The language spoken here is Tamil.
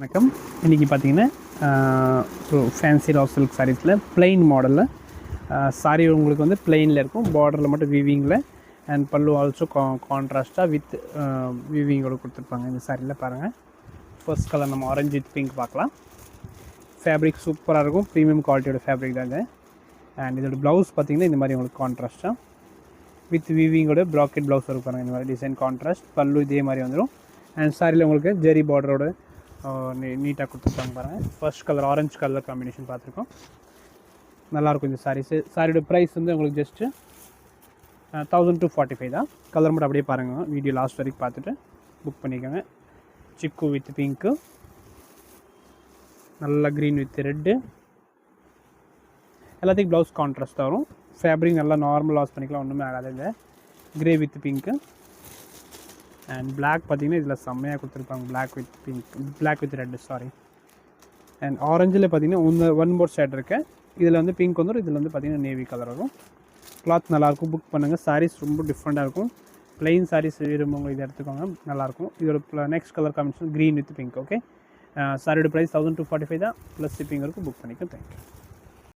வணக்கம். இன்றைக்கி பார்த்தீங்கன்னா ஃபேன்சி ரா சில்க் சாரீஸில் பிளெயின் மாடலில் சாரீ உங்களுக்கு வந்து பிளெயினில் இருக்கும், பார்டரில் மட்டும் வீவிங்கில் அண்ட் பல்லு ஆல்சோ கான்ட்ராஸ்ட்டாக வித் வீவிங்கோடு கொடுத்துருப்பாங்க. இந்த சாரியில் பாருங்கள், ஃபர்ஸ்ட் கலர் நம்ம ஆரஞ்சு வித் பிங்க் பார்க்கலாம். ஃபேப்ரிக் சூப்பராக இருக்கும், ப்ரீமியம் குவாலிட்டியோட ஃபேப்ரிக் தான் இது. அண்ட் இதோட ப்ளவுஸ் பார்த்திங்கன்னா இந்த மாதிரி உங்களுக்கு கான்ட்ராஸ்ட்டாக வித் வீவிங்கோட ப்ராக்கெட் ப்ளவுஸ் இருக்கும் பாருங்கள். இந்த மாதிரி டிசைன் கான்ட்ராஸ்ட், பல்லு இதே மாதிரி வந்துடும். அண்ட் சாரியில் உங்களுக்கு ஜெரி பார்டரோட நீட்டாக கொடுத்துருப்பாங்க பாருங்கள். First colour orange colour combination பார்த்துருக்கோம், நல்லாயிருக்கும் இந்த சாரீஸு. சாரியோட ப்ரைஸ் வந்து உங்களுக்கு ஜஸ்ட்டு 1245 தான். கலர் மட்டும் அப்படியே பாருங்கள், வீடியோ லாஸ்ட் வரைக்கும் பார்த்துட்டு புக் பண்ணிக்கோங்க. சிக்கு வித் பிங்க்கு, நல்லா க்ரீன் வித் ரெட்டு, எல்லாத்துக்கும் ப்ளவுஸ் கான்ட்ராஸ்ட்டாக வரும். ஃபேப்ரிக் நல்லா நார்மல் வாஷ் பண்ணிக்கலாம், ஒன்றுமே ஆகாது. இந்த grey with pink and black பார்த்திங்கன்னா இதில் செம்மையாக கொடுத்துருப்பாங்க. Black with pink, black with red sari. And ஆரஞ்சில் பார்த்திங்கன்னா ஒன் மோர் ஷேட் இருக்குது. இதில் வந்து பிங்க் வந்துடும், இதில் வந்து பார்த்திங்கன்னா நேவி கலர் வரும். கிளாத் நல்லாயிருக்கும், புக் பண்ணுங்கள். சாரீஸ் ரொம்ப டிஃப்ரெண்ட்டாக இருக்கும். ப்ளைன் சாரீஸ் விரும்புங்க, இதை எடுத்துக்கோங்க, நல்லாயிருக்கும். இதோட next colour combination green with pink. Okay, சாரியோட ப்ரைஸ் 1245 தான், ப்ளஸ் ஷிப்பிங் இருக்கும். புக் பண்ணிக்கோ. தேங்க்யூ.